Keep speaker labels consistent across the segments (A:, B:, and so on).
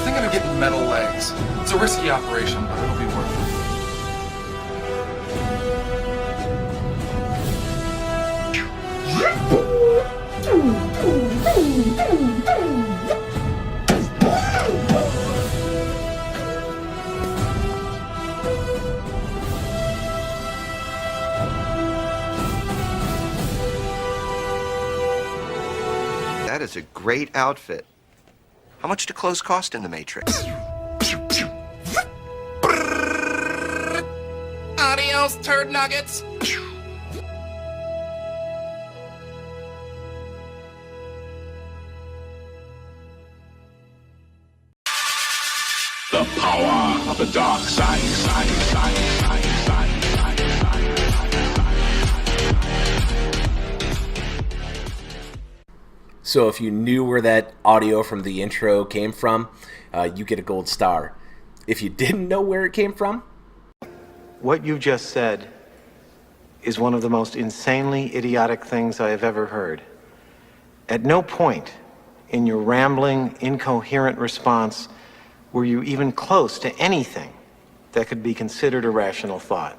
A: thinking of getting metal legs. It's a risky operation, but it'll be worth it.
B: That is a great outfit. How much do clothes cost in the Matrix?
A: Adios, turd nuggets.
C: The power of the dark side.
D: So if you knew where that audio from the intro came from, you get a gold star. If you didn't know where it came from,
E: what you just said is one of the most insanely idiotic things I have ever heard. At no point in your rambling, incoherent response were you even close to anything that could be considered a rational thought.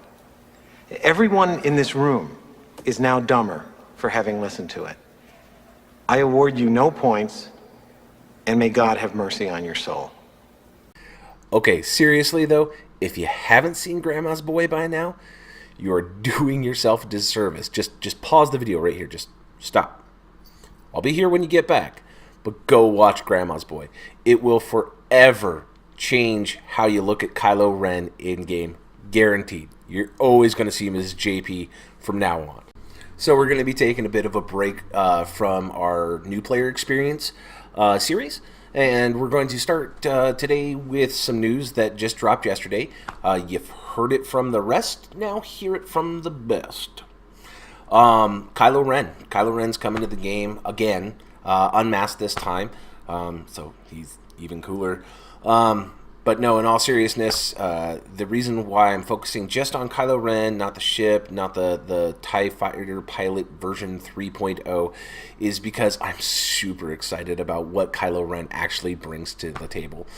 E: Everyone in this room is now dumber for having listened to it. I award you no points, and may God have mercy on your soul.
D: okay, seriously though, if you haven't seen Grandma's Boy by now, you are doing yourself a disservice. Just pause the video right here. Just stop. I'll be here when you get back, but go watch Grandma's Boy. It will forever change how you look at Kylo Ren in-game. Guaranteed. You're always going to see him as JP from now on. So we're going to be taking a bit of a break from our new player experience series. And we're going to start today with some news that just dropped yesterday. You've heard it from the rest, now hear it from the best. Kylo Ren. Kylo Ren's coming to the game again, unmasked this time, so he's even cooler. But no, in all seriousness, the reason why I'm focusing just on Kylo Ren, not the ship, not the TIE Fighter Pilot version 3.0, is because I'm super excited about what Kylo Ren actually brings to the table.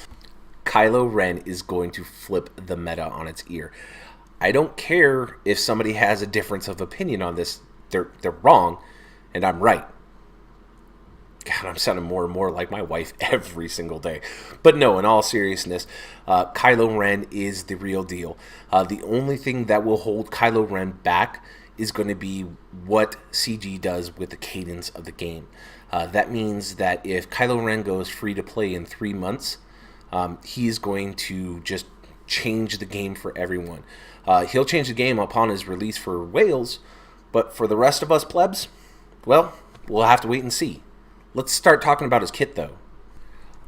D: Kylo Ren is going to flip the meta on its ear. I don't care if somebody has a difference of opinion on this. They're wrong, and I'm right. God, I'm sounding more and more like my wife every single day. But no, in all seriousness, Kylo Ren is the real deal. The only thing that will hold Kylo Ren back is going to be what CG does with the cadence of the game. That means that if Kylo Ren goes free to play in 3 months, he's going to just change the game for everyone. He'll change the game upon his release for whales, but for the rest of us plebs, well, we'll have to wait and see. Let's start talking about his kit, though.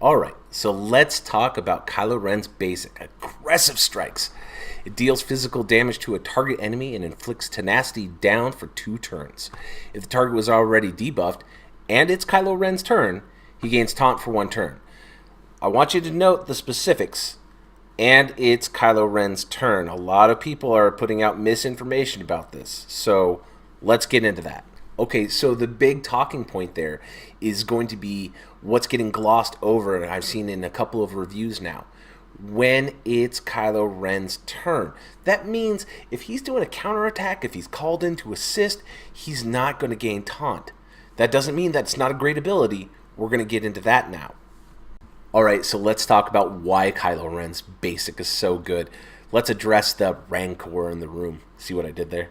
D: Alright, so let's talk about Kylo Ren's basic, aggressive strikes. It deals physical damage to a target enemy and inflicts tenacity down for 2 turns. If the target was already debuffed, and it's Kylo Ren's turn, he gains taunt for 1 turn. I want you to note the specifics, and it's Kylo Ren's turn. A lot of people are putting out misinformation about this, so let's get into that. Okay, so the big talking point there is going to be what's getting glossed over, and I've seen in a couple of reviews now. When it's Kylo Ren's turn. That means if he's doing a counterattack, if he's called in to assist, he's not going to gain taunt. That doesn't mean that's not a great ability. We're going to get into that now. Alright, so let's talk about why Kylo Ren's basic is so good. Let's address the rancor in the room. See what I did there?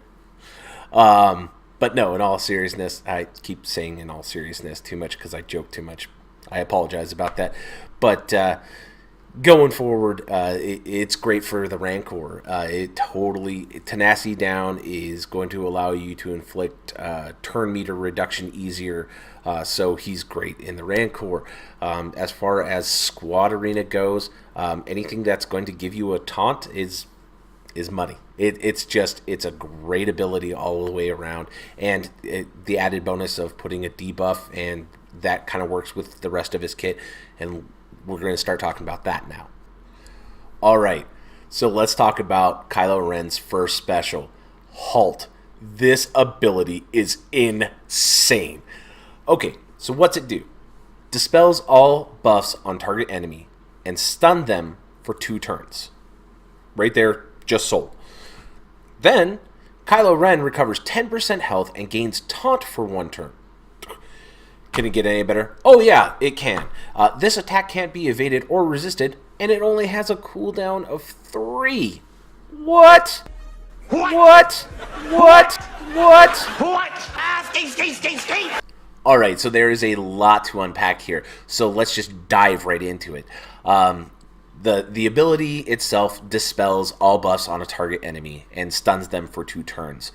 D: But no, in all seriousness, I keep saying in all seriousness too much because I joke too much. I apologize about that. But going forward, it's great for the Rancor. Tenacity down is going to allow you to inflict turn meter reduction easier. So he's great in the Rancor. As far as Squad Arena goes, anything that's going to give you a taunt is money. It's a great ability all the way around, and the added bonus of putting a debuff, and that kind of works with the rest of his kit, and we're going to start talking about that now. Alright, so let's talk about Kylo Ren's first special, Halt. This ability is insane. Okay, so what's it do? Dispels all buffs on target enemy, and stun them for 2 turns. Right there, just sold. Then, Kylo Ren recovers 10% health and gains taunt for 1 turn. Can it get any better? Oh yeah, it can. This attack can't be evaded or resisted, and it only has a cooldown of 3. What? What? What? What?
C: What?
D: Alright, so there is a lot to unpack here, so let's just dive right into it. The ability itself dispels all buffs on a target enemy and stuns them for 2 turns.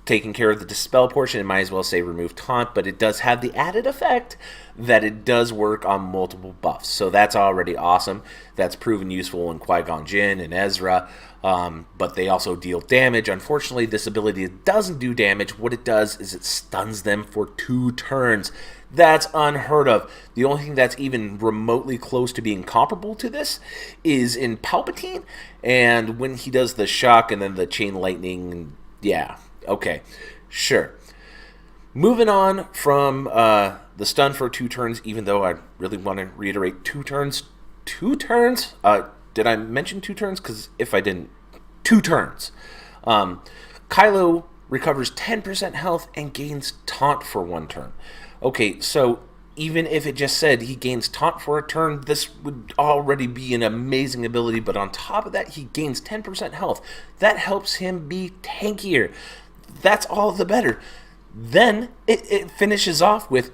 D: Taking care of the dispel portion, it might as well say remove taunt, but it does have the added effect that it does work on multiple buffs. So that's already awesome. That's proven useful in Qui-Gon Jinn and Ezra, but they also deal damage. Unfortunately, this ability doesn't do damage. What it does is it stuns them for 2 turns. That's unheard of. The only thing that's even remotely close to being comparable to this is in Palpatine, and when he does the shock and then the chain lightning, yeah. Okay, sure. Moving on from the stun for 2 turns, even though I really want to reiterate 2 turns. 2 turns? Did I mention 2 turns? Because if I didn't, 2 turns. Kylo recovers 10% health and gains taunt for 1 turn. Okay, so even if it just said he gains taunt for a turn, this would already be an amazing ability, but on top of that, he gains 10% health. That helps him be tankier. That's all the better. Then it finishes off with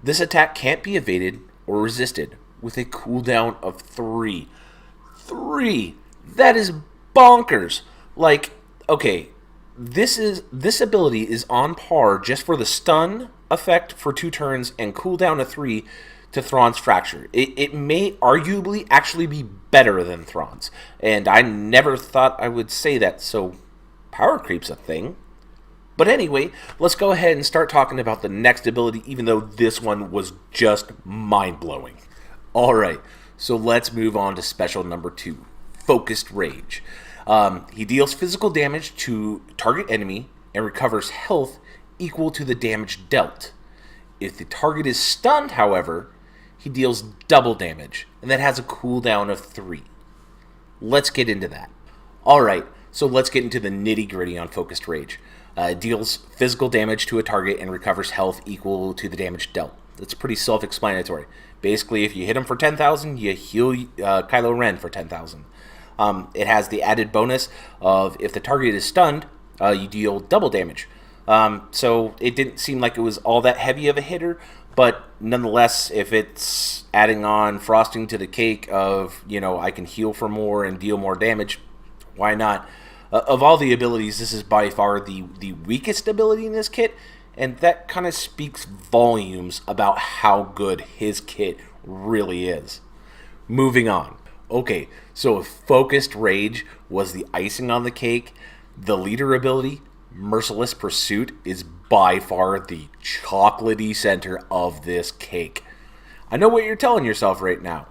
D: this attack can't be evaded or resisted with a cooldown of 3. 3! That is bonkers. Like, okay, this ability is on par just for the stun effect for 2 turns and cooldown of 3 to Thrawn's Fracture. It may arguably actually be better than Thrawn's, and I never thought I would say that, so power creep's a thing. But anyway, let's go ahead and start talking about the next ability, even though this one was just mind-blowing. Alright, so let's move on to special number 2, Focused Rage. He deals physical damage to target enemy and recovers health equal to the damage dealt. If the target is stunned, however, he deals double damage, and that has a cooldown of 3. Let's get into that. Alright, so let's get into the nitty-gritty on Focused Rage. It deals physical damage to a target and recovers health equal to the damage dealt. That's pretty self-explanatory. Basically, if you hit him for 10,000, you heal Kylo Ren for 10,000. It has the added bonus of if the target is stunned, you deal double damage. So it didn't seem like it was all that heavy of a hitter, but nonetheless, if it's adding on frosting to the cake of, I can heal for more and deal more damage, why not? Of all the abilities, this is by far the weakest ability in this kit, and that kind of speaks volumes about how good his kit really is. Moving on. Okay, so if Focused Rage was the icing on the cake, the leader ability, Merciless Pursuit, is by far the chocolatey center of this cake. I know what you're telling yourself right now.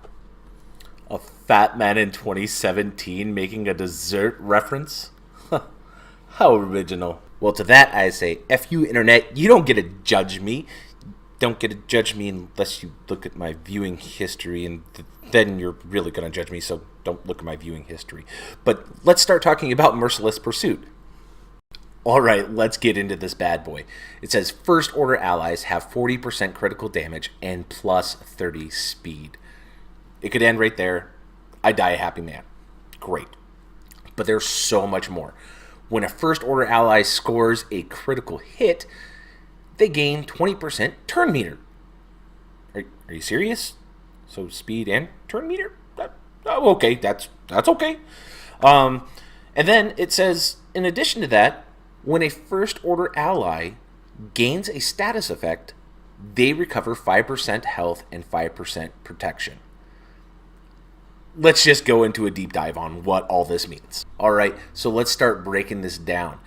D: A fat man in 2017 making a dessert reference? How original. Well, to that I say, F you, internet. You don't get to judge me. Don't get to judge me unless you look at my viewing history, and then you're really going to judge me, so don't look at my viewing history. But let's start talking about Merciless Pursuit. Alright, let's get into this bad boy. It says, First Order allies have 40% critical damage and plus 30 speed. It could end right there. I die a happy man. Great. But there's so much more. When a First Order ally scores a critical hit, they gain 20% turn meter. Are you serious? So speed and turn meter? Okay, that's okay. And then it says, in addition to that, when a First Order ally gains a status effect, they recover 5% health and 5% protection. Let's just go into a deep dive on what all this means. Alright, so let's start breaking this down.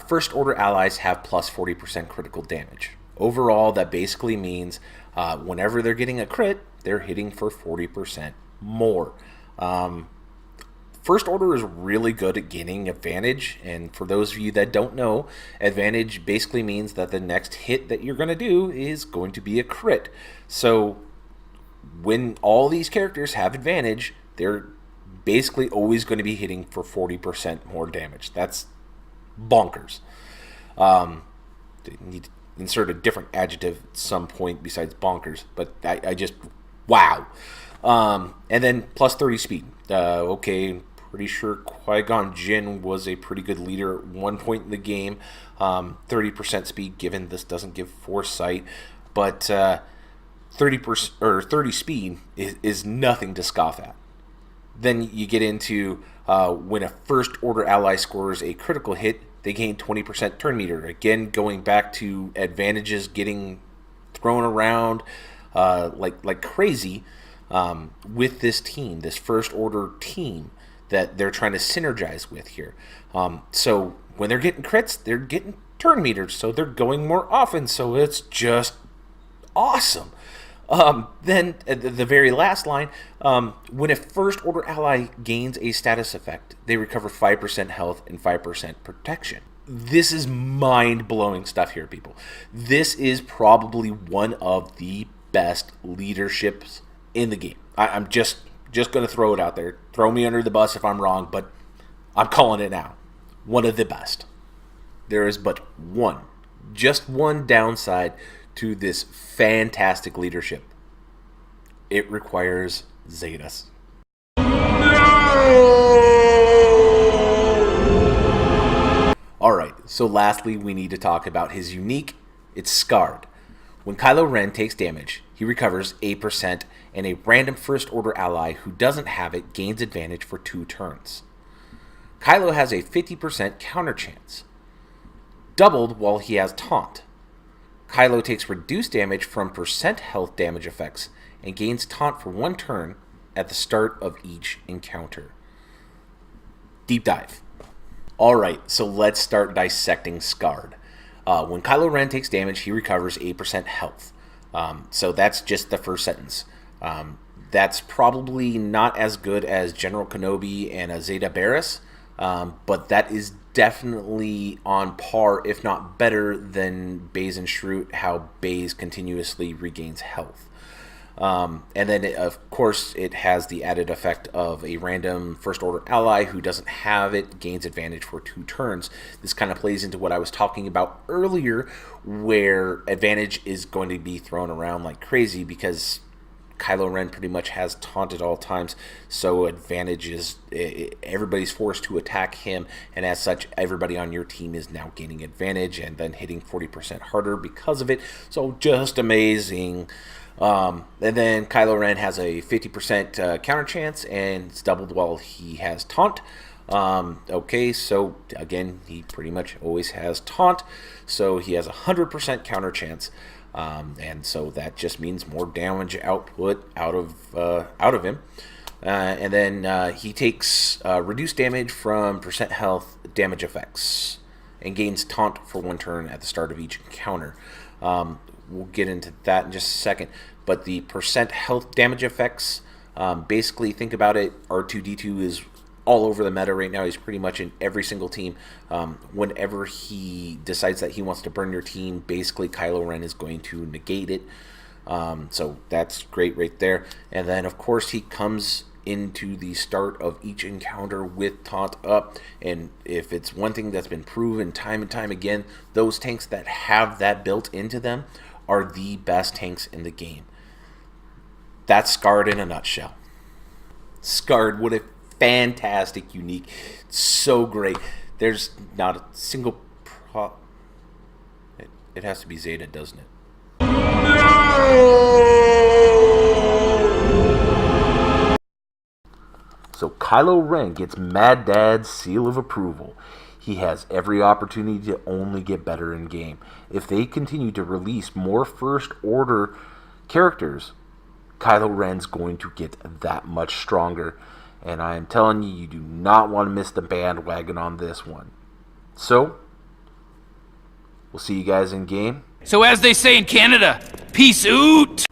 D: First Order allies have plus 40% critical damage. Overall, that basically means whenever they're getting a crit, they're hitting for 40% more. First Order is really good at gaining advantage, and for those of you that don't know, advantage basically means that the next hit that you're going to do is going to be a crit. So when all these characters have advantage, they're basically always going to be hitting for 40% more damage. That's bonkers. They need to insert a different adjective at some point besides bonkers, but I just, wow. And then plus 30 speed. Okay, pretty sure Qui-Gon Jinn was a pretty good leader at one point in the game. 30% speed, given this doesn't give foresight, but 30% or 30 speed is nothing to scoff at. Then you get into when a first order ally scores a critical hit, they gain 20% turn meter. Again, going back to advantages getting thrown around like crazy with this team, this first order team that they're trying to synergize with here. So when they're getting crits, they're getting turn meters, so they're going more often. So it's just awesome. Then at the very last line, when a first order ally gains a status effect, they recover 5% health and 5% protection. This is mind-blowing stuff here, people. This is probably one of the best leaderships in the game. I'm just going to throw it out there. Throw me under the bus if I'm wrong, but I'm calling it now. One of the best. There is but just one downside to this fantastic leadership. It requires Zetas. Alright, so lastly we need to talk about his unique. It's Scarred. When Kylo Ren takes damage, he recovers 8%, and a random first order ally who doesn't have it gains advantage for 2 turns. Kylo has a 50% counter chance, doubled while he has Taunt. Kylo takes reduced damage from percent health damage effects and gains Taunt for 1 turn at the start of each encounter. Deep dive. Alright, so let's start dissecting Scarred. When Kylo Ren takes damage, he recovers 8% health. So that's just the first sentence. That's probably not as good as General Kenobi and a Zeta Barris, but that is definitely on par, if not better, than Baze and Shroot, how Baze continuously regains health. And then, of course, it has the added effect of a random first order ally who doesn't have it gains advantage for 2 turns. This kind of plays into what I was talking about earlier, where advantage is going to be thrown around like crazy because Kylo Ren pretty much has Taunt at all times, so advantage is everybody's forced to attack him, and as such everybody on your team is now gaining advantage and then hitting 40% harder because of it. So just amazing. And then Kylo Ren has a 50% counter chance, and it's doubled while he has Taunt. Okay, so again, he pretty much always has Taunt, so he has a 100% counter chance. And so that just means more damage output out of him. And then he takes reduced damage from percent health damage effects and gains Taunt for 1 turn at the start of each encounter. We'll get into that in just a second. But the percent health damage effects, basically think about it, R2-D2 is all over the meta right now. He's pretty much in every single team. Whenever he decides that he wants to burn your team, basically Kylo Ren is going to negate it. So that's great right there. And then, of course, he comes into the start of each encounter with Taunt up. And if it's one thing that's been proven time and time again, those tanks that have that built into them are the best tanks in the game. That's Scarred in a nutshell. Scarred, what a fantastic, unique, so great. There's not a single it has to be Zeta, doesn't it? So Kylo Ren gets Mad Dad's seal of approval. He has every opportunity to only get better in game. If they continue to release more first order characters, Kylo Ren's going to get that much stronger. And I am telling you, you do not want to miss the bandwagon on this one. So, we'll see you guys in game.
F: So as they say in Canada, peace out!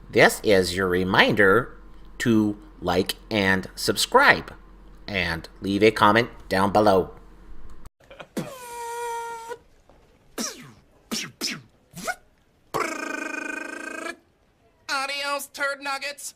G: This is your reminder to like and subscribe. And leave a comment down below.
A: Adios, turd nuggets. hits.